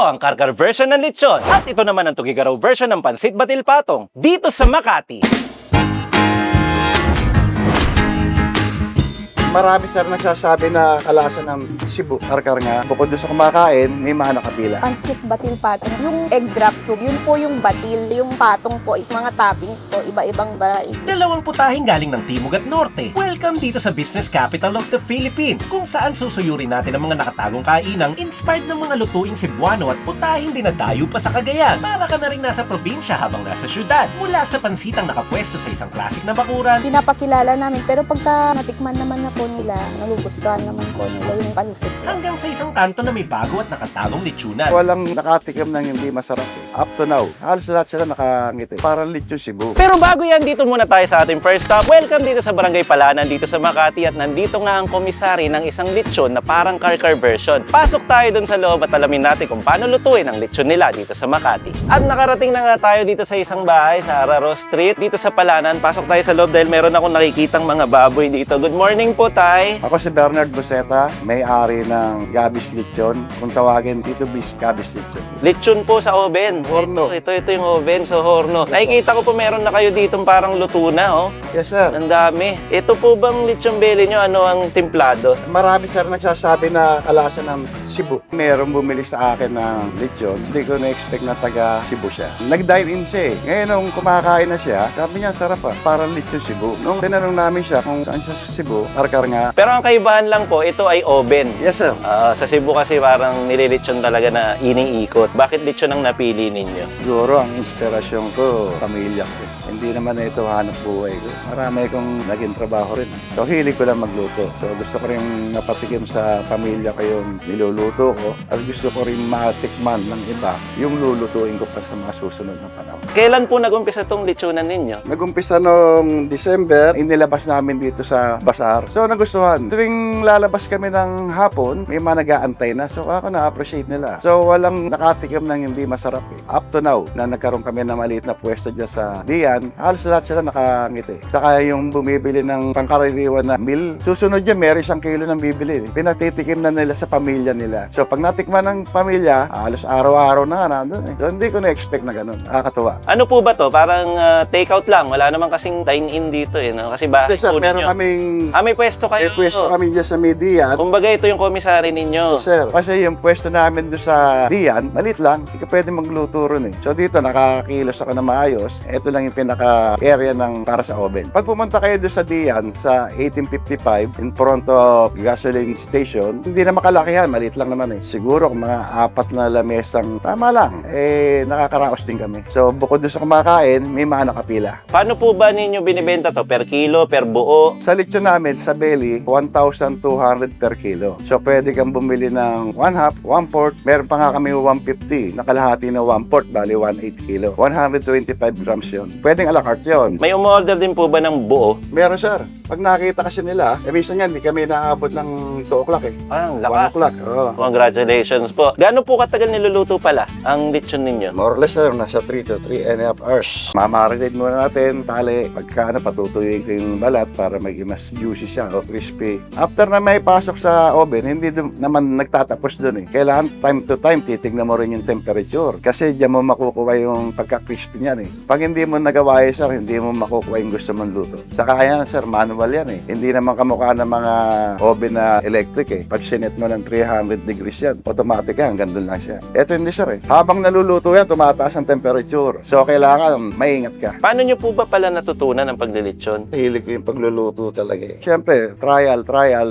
ang karkar version ng lechon. At ito naman ang Tugigaraw version ng pansit batil patong dito sa Makati. Marami sir nagsasabi na kalasa ng Cebu. Karkar nga. Bukod doon sa kumakain, may mga nakapila. Pansit batil patong. Yung egg drop soup, yun po yung batil. Yung patong po is mga toppings po, iba-ibang variety. Dalawang putahing galing ng Timog at Norte. Welcome dito sa business capital of the Philippines, kung saan susuyurin natin ang mga nakatagong kainang inspired ng mga lutuing Cebuano at putahing dinadayo pa sa Cagayan. Para ka na rin nasa probinsya habang nasa syudad. Mula sa pansitang nakapwesto sa isang klasik na bakuran, Pinapakilala namin, pero pagka natikman naman na po nila, nagugustuhan naman po nila yung pansit. hanggang sa isang kanto na may bago at nakatagong lechonan. Walang nakatikim ng hindi masarap eh. Up to now, halos lahat sila nakangiti. Parang lechon Cebu. Pero bago yan, dito muna tayo sa ating first stop. Welcome dito sa Barangay Palanan, dito sa Makati. At nandito nga ang komisari ng isang lechon na parang karkar version. Pasok tayo dun sa loob at alamin natin kung paano lutuin ang lechon nila dito sa Makati. At nakarating na nga tayo dito sa isang bahay sa Araro Street, dito sa Palanan. Pasok tayo sa loob dahil meron akong nakikitang mga baboy dito. Good morning po, Tay. Ako si Bernard Buseta, may-ari ng Gabis Lechon. Kung tawagin Tito Bis, Gabis Lechon. Lechon po sa oven. Horno. Ito yung oven, so horno. Nakikita ko po meron na kayo ditong parang luto na, oh. Yes sir. Ang dami. Ito po bang lechon belly nyo? Ano ang timplado? Marami sir nagsasabi na kalasa ng Cebu. Merong bumili sa akin ng lechon. Hindi ko na-expect na taga Cebu siya. Nag-dine-in siya eh. Ngayon nung kumakain na siya, sabi niya sarap ah. Parang lechon Cebu. Nung tinanong namin siya kung saan siya sa Cebu, karkar nga. Pero ang kaibahan lang po, ito ay oven. Yes sir. Sa Cebu kasi parang nililechon talaga na iniikot. Bakit lechon ang napili ninyo? Siguro ang inspirasyon ko, pamilya ko. Hindi naman na ito hanap buhay ko. Marami akong naging trabaho rin. So hilig ko lang magluto. So gusto ko rin napatikim sa pamilya ko yung niluluto ko. At gusto ko rin matikman ng iba yung lulutuin ko pa sa mga susunod na panahon. Kailan po nag-umpisa tong lechonan ninyo? Nag-umpisa noong December, inilabas namin dito sa Bazaar. So nagustuhan. Tuwing lalabas kami ng hapon, may mga nag-aantay na. So ako na-appreciate nila. So walang nakatikim ng hindi masarap eh. Up to now, na nagkaroon kami ng maliit na pwesto dyan sa Dian, halos lahat sila nakangiti. Saka yung bumibili ng pangkaraniwan na meal, susunod yan, meron isang kilo ng bibili. Pinatitikim na nila sa pamilya nila. So pag natikman ng pamilya, halos araw-araw na nandun eh. So hindi ko na-expect na ganun. Nakakatuwa. Ano po ba to? Parang take-out lang. Wala namang kasing dine-in dito eh. No? Kasi bahay Sir, po meron ninyo. kaming May pwesto kayo. may pwesto kami dyan sa Median. Kumbaga ito yung komisari ninyo. Sir, kasi yung pwesto namin doon sa Dian, malit lang, hindi ka pwede magluto ron eh. So dito, nakakilos ako na maayos. Ito lang yung pinaka-area ng para sa oven. Pag pumunta kayo doon sa Dian, sa 1855, in front of gasoline station, hindi na makalakihan, malit lang naman eh. Siguro kung mga 4 na lamesang, tama lang, nakakaraos din kami. So bukod doon sa kumakain, may mga nakapila. Paano po ba ninyo binibenta to? Per kilo, per buo? Sa lechon namin, sa belly, 1,200 per kilo. So, pwede kang bumili ng 1/2, 1/4. Meron pa nga kami 150. Nakalahati na 1/4, bali 1/8 kilo. 125 grams yun. Pwedeng a la carte yun. May umorder din po ba ng buo? Meron, sir. Pag nakita kasi nila, minsan yan, hindi kami naaabot ng 2 o'clock eh. Ang 1 laka. o'clock. Oo. Congratulations po. Gaano po katagal niluluto pala ang lechon ninyo? More or less, sir, nasa 3 to 3.5 hours. Mamarinate muna natin, tali. Pagka patutuyuin ko yung balat para maging mas juicy siya o crispy. After na may pasok sa oven, hindi naman nagtatapos dun eh. Kailangan time to time, titignan mo rin yung temperature. Kasi diyan mo makukuha yung pagka-crispy niyan eh. Pag hindi mo nagawa sir, hindi mo makukuha yung gusto mong luto. Saka yan, sir, manual yan eh. Hindi naman kamukha ng mga oven na electric eh. Pag sinet mo ng 300 degrees yan, automatic yan, hanggang dun lang siya. Ito hindi sir eh. Habang naluluto yan, tumataas ang temperature. So, kailangan maingat ka. Paano nyo po ba pala natutunan ang paglilitsyon? Hilig ko yung pagluluto talaga eh. Siyempre, trial,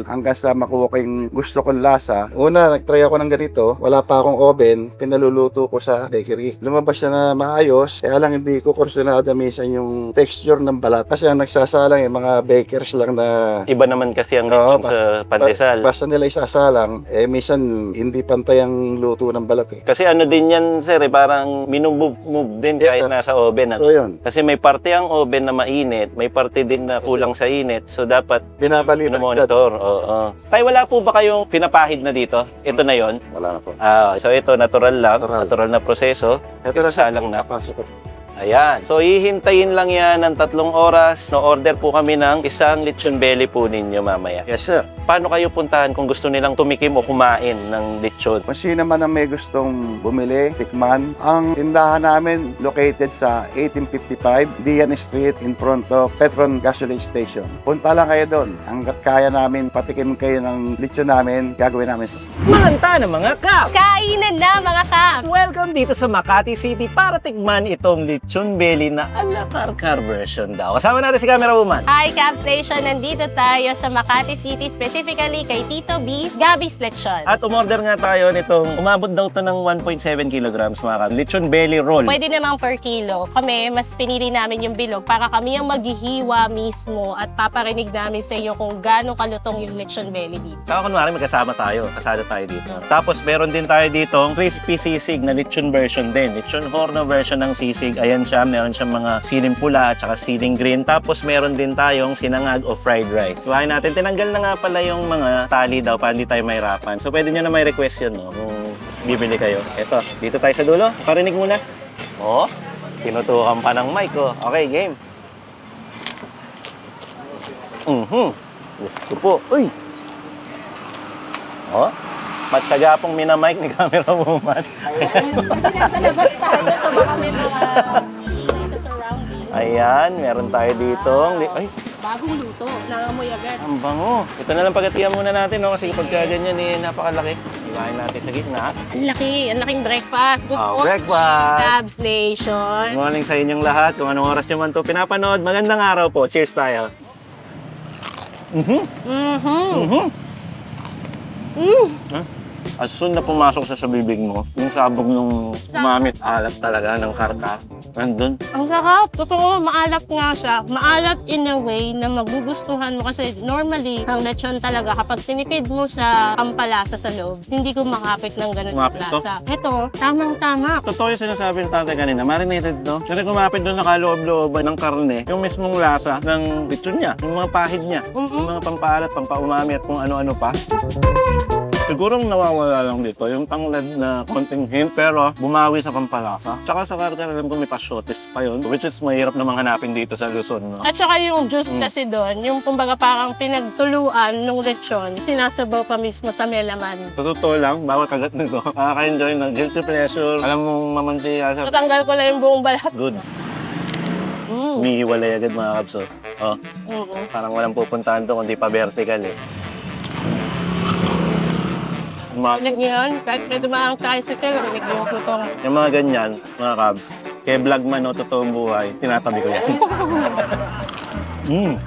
hanggang sa makuha ko yung gusto kong lasa. Una, nagtry ako ng ganito. Wala pa akong oven, pinaluluto ko sa bakery. Lumabas siya na maayos, kaya lang hindi ko kursunada minsan yung texture ng balat. Kasi ang nagsasalang yung mga bakers lang na... Iba naman kasi ang Oo, lechon sa pandesal. Basta nila isasalang, minsan hindi pantay ang luto ng balat eh. Kasi ano din yan, sir, parang minumove din kahit sir. nasa oven. So yun, Kasi may parte ang oven na mainit, may parte din na kulang sa init. So dapat binabaliktad. monitor. Oo. Tay, wala po ba kayong pinapahid na dito? Ito na yon. Wala na po. So ito natural lang, Natural. natural na proseso. Ito na Isasalang na. Pasok ko. Ayan. So, hihintayin lang yan ng 3 oras. No-order po kami ng isang lechon belly po ninyo mamaya. Yes, sir. Paano kayo puntahan kung gusto nilang tumikim o kumain ng lechon? Kung sino man ang may gustong bumili, tikman, ang tindahan namin located sa 1855 Dian Street in front of Petron Gasoline Station. Punta lang kayo doon. Hanggat kaya namin patikim kayo ng lechon namin, gagawin namin. Manganta na mga kap! Kainan na mga kap! Welcome dito sa Makati City para tikman itong lechon belly na ala karkar version daw. Kasama natin si Camera Woman. Hi Cap Station! Nandito tayo sa Makati City, specifically kay Tito B's Gabby's Lechon. At umorder nga tayo nitong, umabot daw to ng 1.7 kilograms mga kap. Lechon belly roll. Pwede namang per kilo. Kami, mas pinili namin yung bilog para kami ang maghihiwa mismo at paparinig namin sa iyo kung gaano kalutong yung lechon belly dito. Saka kunwari magkasama tayo, kasada tayo dito. Tapos meron din tayo ditong crispy sisig na lechon version din. Lechon horno version ng sisig. Ayan siya, meron siyang mga siling pula at saka siling green. Tapos meron din tayong sinangag o fried rice. Kuhain natin, tinanggal na nga pala yung mga tali daw para hindi tayo mahirapan. So pwede nyo na may request yun, no? Kung bibili kayo. Eto, dito tayo sa dulo. Parinig muna. Oh, tinutukan pa ng mic, oh. Okay, game. Gusto po. Uy! Oh, matyaga pong minamic ni Camera Woman. Kasi nasa labas tayo, so baka may mga ingay sa surrounding. Ayan, meron tayo dito. Ay, Bagong luto, nangamoy agad. ang bango. Ito na lang pagkatiyan muna natin, no? Kasi pagka ganyan, napakalaki. Iwain natin sa gitna. Ang laking breakfast. Good morning, Breakfast! Cabs Nation. Good morning sa inyong lahat. Kung anong oras nyo man ito pinapanood, magandang araw po. Cheers tayo. As soon na pumasok sa bibig mo, yung sabog nung umamit alat talaga ng karkar. Nandun. Ang sarap. Totoo, maalat nga siya. Maalat in a way na magugustuhan mo kasi normally, ang lechon talaga, kapag tinipid mo sa pampalasa sa loob, hindi ko makapit ng ganun Kumapit to? lasa. Ito, tamang-tama. Totoo yung sinasabi ng tatay kanina, marinated to. Kasi kumapit doon sa kaloob-looban ng karne, yung mismong lasa ng lechon niya, yung mga pahid niya, yung mga pampaalat, pampaumami at kung ano-ano pa. Siguro nawawala lang dito yung tanglad na konting hint pero bumawi sa pampalasa. Tsaka sa karkar, alam ko may pasyotes pa yun, which is mahirap namang hanapin dito sa Luzon. No? At saka yung juice kasi doon, yung kumbaga parang pinagtuluan ng lechon, sinasabaw pa mismo sa melaman. Sa totoo lang, bawat kagat nito, nakaka-enjoy na guilty pleasure. Alam mong mamantiya sa Natanggal ko na yung buong balat. goods. Umihiwalay agad mga kabso. Oh, parang walang pupuntahan to kundi pa vertical eh. Nagyan, kahit may dumaang tricycle, nagyan ko itong Yung mga ganyan, mga kabs, kay vlog man o totoong buhay, tinatabi ko yan.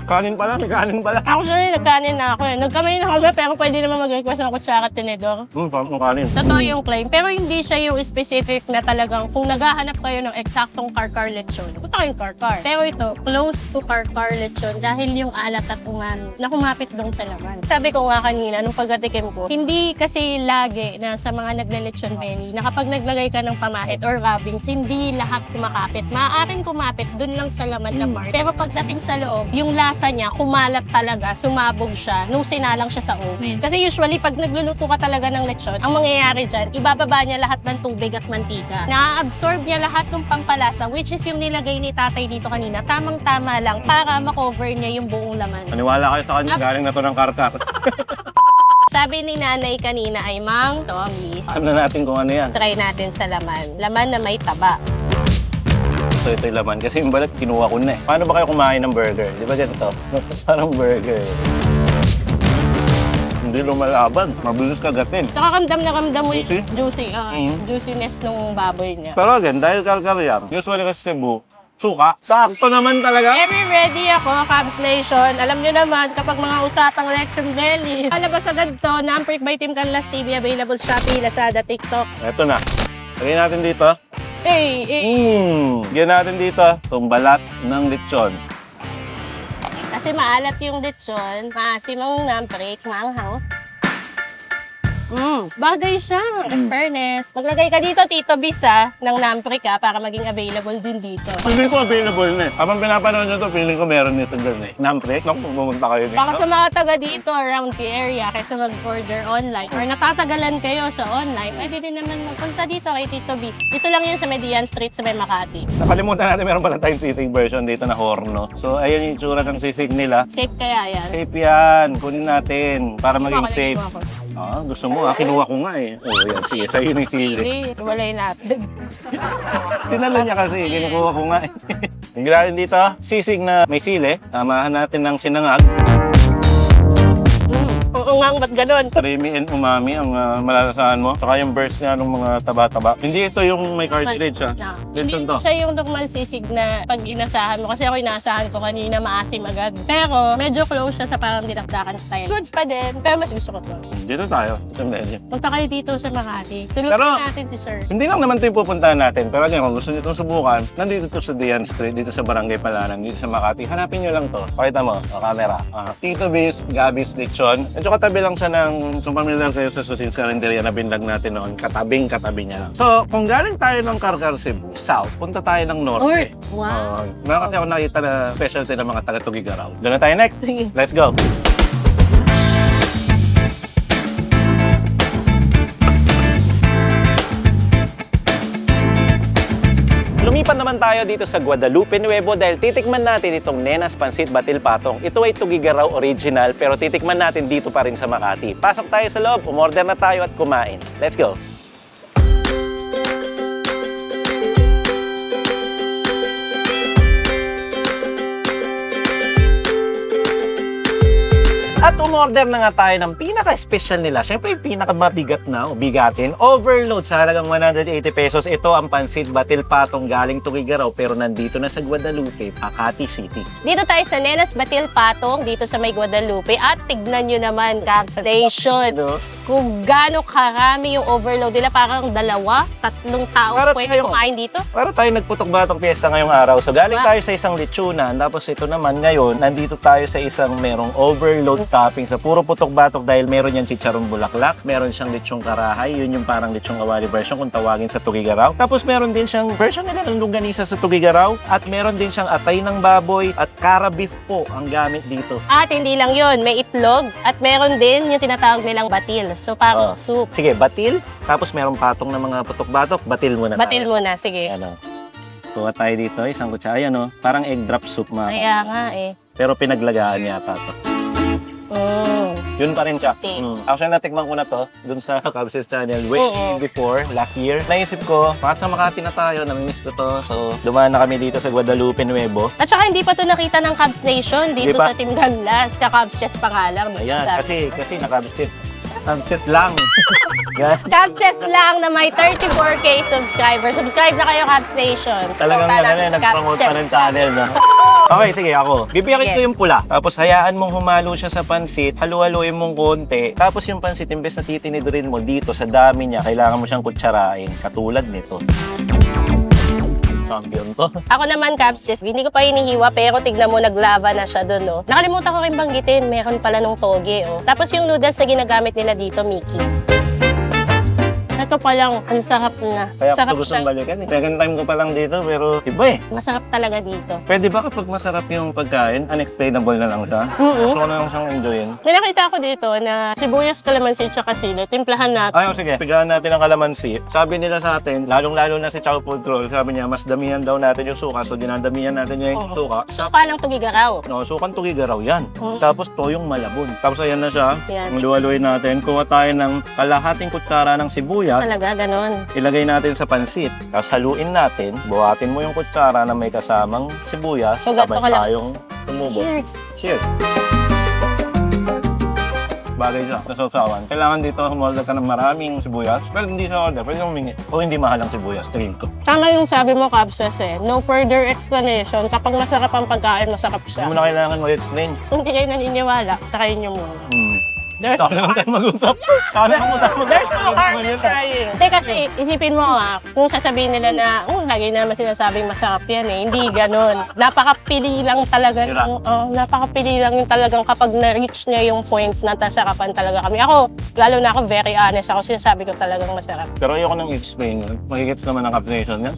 Kanin pala, may kanin pala. Actually, nagkanin na ako eh. Nagkamay na kami, pero pwede naman mag-request ng kutsara at tinidor. Parang kanin. Totoo yung claim, pero hindi siya yung specific na talagang kung naghahanap kayo ng eksaktong karkar lechon, punta kayong karkar. Pero ito, close to karkar lechon dahil yung alat at umami na kumapit doon sa laman. Sabi ko nga kanina, nung pagkatikim ko, hindi kasi lagi na sa mga nagle-lechon belly na kapag naglagay ka ng pamahit or rubbings, hindi lahat kumakapit. Maaaring kumapit doon lang sa laman na part. Pero pagdating sa loob, yung lasa niya, kumalat talaga, sumabog siya nung sinalang siya sa oven. Kasi usually, pag nagluluto ka talaga ng lechon, ang mangyayari dyan, ibababa niya lahat ng tubig at mantika. Na-absorb niya lahat ng pampalasa, which is yung nilagay ni tatay dito kanina, tamang-tama lang para makover niya yung buong laman. Maniwala kayo sa kanya, galing na to ng karkar. Sabi ni nanay kanina ay, Mang Tommy, Alam na natin kung ano yan. try natin sa laman. Laman na may taba. So ito yung laman. Kasi yung balat, kinuha ko na eh. Paano ba kayo kumain ng burger? Di ba ganito? Parang burger. Hindi lumalaban. Mabilis kagatin. Tsaka ramdam na ramdam mo yung Juicy? juiciness ng baboy niya. Pero again, dahil karkar yan, usually kasi Cebu, suka. Sakto naman talaga. Every ready ako, Cabs Nation. Alam nyo naman, kapag mga usapang lechon belly, palabas agad to, Namprick by Team Canlas TV, available sa Shopee, Lazada, TikTok. Ito na. Lagyan natin dito. Lagyan natin dito itong balat ng lechon. Kasi maalat yung lechon, maasim ang Namprick, maanghang. Bagay siya. In fairness. Maglagay ka dito, Tito Bis, ng Namprika para maging available din dito. Feeling ko available na eh. Habang pinapanood nyo to, feeling ko meron nito doon eh. Nampre? Naku, pumunta kayo dito. Baka sa mga taga dito around the area kaysa mag-order online or natatagalan kayo sa online, pwede din naman magpunta dito kay Tito Bis. Dito lang yan sa Median Street sa may Makati. Nakalimutan natin, meron pala tayong sisig version dito na horno. So, ayun yung itsura ng sisig nila. Safe kaya yan? Safe yan. Kunin natin para maging safe. Kinuha ko. Gusto mo kinuha ko nga eh. Yan, sige, sa'yo yung sili. Hindi, walay natin. Sinalo niya kasi, kinukuha ko nga eh. Tingnan dito, sisig na may sili. Tamahan natin ng sinangag. Oo nga, ba't ganun? Creamy and umami ang malalasahan mo. Saka yung burst nga ng mga taba-taba. Hindi ito yung may cartilage Hindi Lechon to. siya yung normal sisig na pag inasahan mo. Kasi ako inasahan ko kanina maasim agad. Pero medyo close siya sa parang dinakdakan style. Goods pa din, pero mas gusto ko to. Dito tayo. Sa Medyo. Punta kayo dito sa Makati. Pero- Tulungan natin si Sir. Hindi lang naman ito yung pupuntahan natin. Pero again, kung gusto nyo itong subukan, nandito to sa Dian Street, dito sa Barangay Palanan, dito sa Makati. Hanapin nyo lang to. Pakita mo, camera. Tito Bis, Gabby's Lechon. Medyo katabi lang siya ng, so familiar kayo sa Susil's Carinderia na binlag natin noon, katabing-katabi niya. So, kung galing tayo ng Carcar Cebu, south, punta tayo ng norte. Wow. Meron kasi ako nakita na specialty ng mga taga-Tugigaraw. Doon na tayo next. Sige. Let's go. Lumipat naman tayo dito sa Guadalupe Nuevo dahil titikman natin itong Nena's Pansit Batil Patong. Ito ay Tugigaraw original pero titikman natin dito pa rin sa Makati. Pasok tayo sa loob, umorder na tayo at kumain. Let's go! At umorder na nga tayo ng pinaka-special nila. Siyempre, yung pinaka-mabigat na o bigatin. Overload sa halagang 180 pesos. Ito ang Pansit Batil Patong galing Tugigaraw pero nandito na sa Guadalupe, Makati City. Dito tayo sa Nena's Batil Patong, dito sa may Guadalupe. At tignan nyo naman, gas station. No? Kung gaano karami yung overload nila, parang 2, 3 tao Para pwede tayo- kumain dito. Para tayo nagputok-batok fiesta ngayong araw. So galing Wow. tayo sa isang lechonan, tapos ito naman ngayon, nandito tayo sa isang merong overload topping sa puro putok-batok dahil meron yan chicharong bulaklak, meron siyang lechong karahay, yun yung parang lechong kawali version kung tawagin sa Tugigaraw. Tapos meron din siyang version nila ng longganisa sa Tugigaraw at meron din siyang atay ng baboy at kara beef po ang gamit dito. At hindi lang yun, may itlog at meron din yung tinatawag nilang batil. So parang soup. Sige, batil, tapos merong patong ng mga putok-batok, batil muna Batil tayo. muna, sige. Ano. Kuha tayo dito, isang kutsara, ayan o, parang egg drop soup mga. Kaya nga eh. Pero pinaglagaan yata to. Yun pa rin siya. Okay. Actually, natikman ko na to dun sa Kabses channel way Oo. before, last year. Naisip ko, bakit sa Makati na tayo, namimiss ko to. So, dumaan na kami dito sa Guadalupe Nuevo. At saka hindi pa to nakita ng Cubs Nation dito Hindi pa. sa Team Ganlas. Ka-Cubs Chess pa nga lang. dito Ayan, sa- kasi naka-Kabses lang. Cubs Chess lang na may 34K subscribers. Subscribe na kayo, Cubs Nation. Talagang Supportahan natin si Cubs nag-promote pa Chess. ng channel na. Okay, sige ako. Bibiyakin ko Sige. yung pula. Tapos hayaan mong humalo siya sa pansit. Halu-haluin mong konti. Tapos yung pansit, imbes na titinidurin mo dito sa dami niya, kailangan mo siyang kutsarain. Katulad nito. Champion to. Ako naman, Cubs Chess, hindi ko pa hinihiwa pero tignan mo, naglava na siya doon, no? Nakalimutan ko rin banggitin, meron pala nung toge, oh. Tapos yung noodles na ginagamit nila dito, Mickey. Ito pa lang, ang sarap na. Kaya sarap ako gustong balikan eh. Second time ko pa lang dito, pero iba eh. Masarap talaga dito. Pwede ba kapag masarap yung pagkain, unexplainable na lang siya? Mm-mm. Gusto ko na lang siyang enjoyin. May nakita ko dito na sibuyas, kalamansi, tsaka sili. Timplahan natin. Ayaw, sige. Pigahan natin ang kalamansi. Sabi nila sa atin, lalong-lalo na si Chow Food Troll, sabi niya, mas damihan daw natin yung suka. So, dinadamihan natin yung suka. Suka ng Tugigaraw. No, sukan Tugigaraw yan. Mm. Tapos toyong malabon. Tapos ayan na siya. Yan. Luwaluin natin. Kuha tayo ng kalahating kutsara ng sibuyas. Talaga, ganon. Ilagay natin sa pansit. Tapos haluin natin. Buhatin mo yung kutsara na may kasamang sibuyas. So, gato sabay ka lang. tayong tumubo. Cheers! Cheers! Bagay siya sa sausawan. Kailangan dito humorder ka ng maraming sibuyas. Pero hindi sa order. Pwede humingi. O hindi mahal ang sibuyas. Tingin ko. Tama yung sabi mo, Cubs Chess, eh. No further explanation. Kapag masarap ang pagkain, masarap Hindi siya. mo na kailangan mag-explain. Kung hindi kayo naniniwala, try nyo muna. There's Saka naman tayo mag-usap. Saka naman tayo mag-usap. There's no harm in trying. Hindi kasi, isipin mo kung sasabihin nila na, lagi na naman sinasabing masarap yan eh. Hindi ganun. Napakapili lang talaga. Napakapili lang yung talagang kapag na-reach niya yung point na tasarapan talaga kami. Ako, lalo na ako, very honest ako. Sinasabi ko talagang masarap. Pero ayoko nang i-explain yun. Magigits naman ang Cubs Nation yan.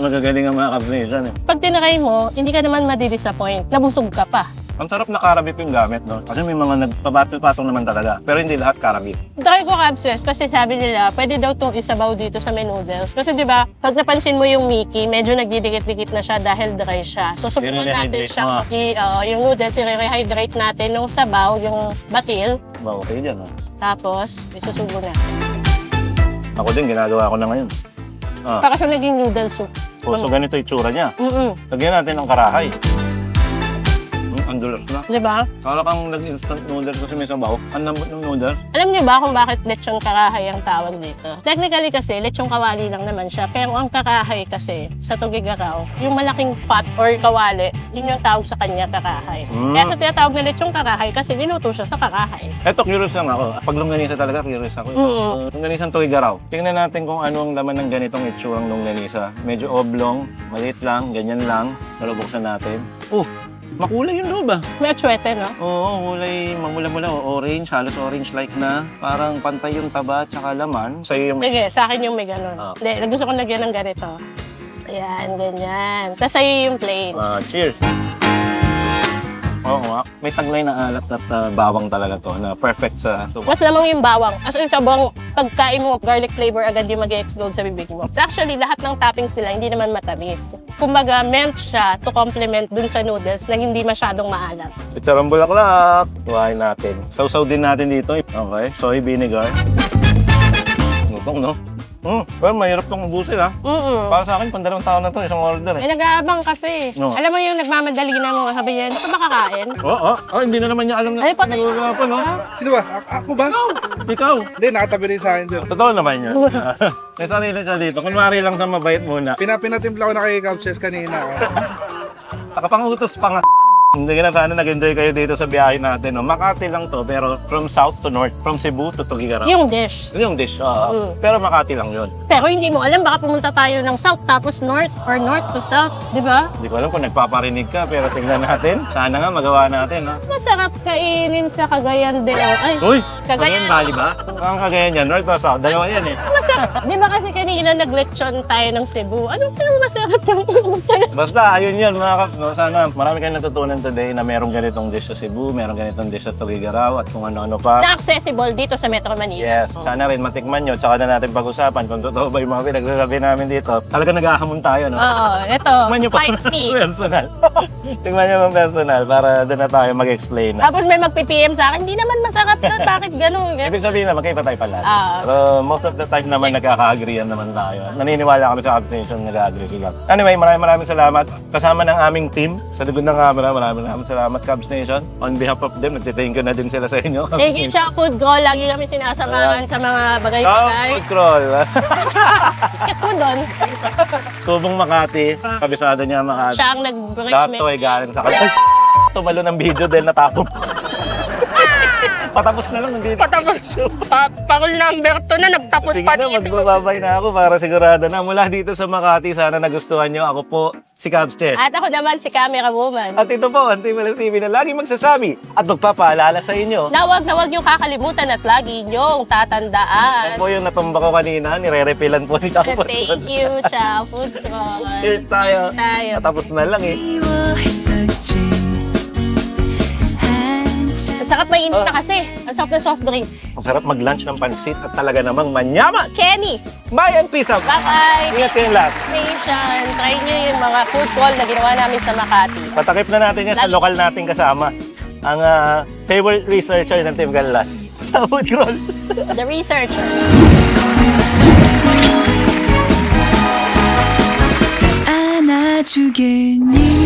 Magagaling ang mga Cubs Nation eh. Pag tinakay mo, hindi ka naman madidisappoint. Nabusog ka pa. Ang sarap na karabit yung gamit, no? Kasi may mga nagpapatong naman talaga. Pero hindi lahat karabit. Try ko Cubs kasi sabi nila, pwede daw itong isabaw dito sa may noodles. Kasi di ba, pag napansin mo yung Mickey, medyo nagdidikit-dikit na siya dahil dry siya. So, subukan natin I-rehydrate siya. mo, Yung noodles, i-rehydrate natin nung sabaw, yung batil. Ba, okay dyan, no? Tapos, isusubo na. Ako din, ginagawa ko na ngayon. Para sa naging noodle soup. So ganito yung tsura niya. Lagyan natin ng karahay. Ang dulas na. Di ba? Kala kang nag-instant noodles kasi may sabaw. Ang lambot ng noodles. Alam niyo ba kung bakit lechon karahay ang tawag dito? Technically kasi, lechon kawali lang naman siya. Pero ang karahay kasi, sa Tugigaraw, yung malaking pot or kawali, yun yung tawag sa kanya karahay. Kaya ito tinatawag na lechon karahay kasi niluto siya sa karahay. Eto, curious lang ako. Pag longganisa talaga, curious ako. Longganisang Tugigaraw. Tingnan natin kung ano ang laman ng ganitong itsurang longganisa. Medyo oblong, maliit lang, ganyan lang. Nalubuksan natin. Makulay yung loob ah. May atsuete, no? Oo, kulay mamula-mula o orange, halos orange-like na. Parang pantay yung taba at saka laman. Sa'yo yung... Sige, sa akin yung may ganun. Hindi, gusto ko lagyan ng ganito. Ayan, ganyan. Tapos sa'yo yung plain. Cheers! Oo nga, may taglay na alat at bawang talaga to na perfect sa soup. Mas lamang yung bawang. As in, sobrang pagkain mo, garlic flavor agad yung mag-explode sa bibig mo. So actually, lahat ng toppings nila hindi naman matamis. Kumbaga, meant siya to complement dun sa noodles na hindi masyadong maalat. Chicharong bulaklak! Kuhain natin. Sausaw din natin dito. Okay, soy vinegar. Lutong, no? Well, mahirap itong ubusin, ha? Para sa akin, pandalawang tao na to, isang order, eh. Nag-aabang kasi. No. Alam mo yung nagmamadali na mo, sabi niya, ito ba kakain? Hindi na naman niya alam na. Ay, patay. Ako, no? Sino ba? Ako ba? Ikaw. Hindi, nakatabi rin sa akin doon. Totoo naman yun. May sarili siya dito. Kunwari lang sa mabait muna. Pinatimpla ko na kay Couches kanina. Nakapangutos pa nga. Hindi na sana nag-enjoy kayo dito sa biyahe natin. No? Makati lang to, pero from south to north, from Cebu to Tugigaraw. Yung dish. Yung dish, pero Makati lang yun. Pero hindi mo alam, baka pumunta tayo ng south tapos north or north to south, di ba? Hindi ko alam kung nagpaparinig ka, pero tingnan natin. Sana nga magawa natin, ha? Masarap kainin sa Cagayan de Oro. Ay, Uy! Cagayan. Bali ba? Ang Cagayan yan, north o south? Dalawa yan, eh. Masarap. Di ba kasi kanina nag-lechon tayo ng Cebu? Anong pinang masarap ng Basta, ayun yun, mga kap. No? Sana marami kayong natutunan today na merong ganitong dish sa Cebu, merong ganitong dish sa Tugigaraw, at kung ano-ano pa. na accessible dito sa Metro Manila. Yes, sana rin matikman nyo, tsaka na natin pag-usapan kung totoo ba yung mga pinagsasabi namin dito. Talaga naghahamon tayo, no? Oo, ito, Tingnan nyo pa. fight me. Personal. Tingnan nyo pa personal para doon na tayo mag-explain. Tapos may mag-PPM sa akin, hindi naman masarap doon, bakit ganun? Ibig sabihin na magkaiba tayo pala. Ah. Pero most of the time naman nagkaka-agreean naman tayo. Naniniwala kami sa Cubs Nation, nag-agree sila. Anyway, maraming salamat. Kasama ng aming team sa likod ng camera, maraming salamat Cubs Nation. On behalf of them, nagtithank you na din sila sa inyo. Thank you, Chuck Food Go. Lagi kami sinasamahan sa mga bagay-bagay. Food crawl. Kit mo doon. Tubong Makati, kabisado niya Makati. Siya ang nag-break Lahat to ay galing sa kanya. Ay, tumalo ng video dahil natapos. Patapos na lang, hindi. Patapos. Pakul number 2 na, nagtapos Sige pa na, dito. magbababay na ako para sigurado na. Mula dito sa Makati, sana nagustuhan nyo. Ako po, si Cubs Chess. At ako naman si Camera Woman. At ito po, ang Team LS TV na laging magsasabi at magpapaalala sa inyo. Na huwag niyong kakalimutan at lagi niyong Yan tatandaan. po yung natumba ko kanina, nire-repilan po ni Chapo. Thank you, Chuck Food Go. Cheers tayo. Tayo. Natapos na lang, eh. Ang sarap mainit na kasi. Ang sarap ng soft drinks. Ang sarap mag-lunch ng pansit at talaga namang manyaman. Kenny, Bye and peace out. bye-bye. Ingat kayong lahat. Station. Try niyo yung mga food call na ginawa namin sa Makati. Patakip na natin yan sa lokal nating kasama. Ang favorite researcher ng Team Gallas. Sa food crawl. The researcher. 안아주겠니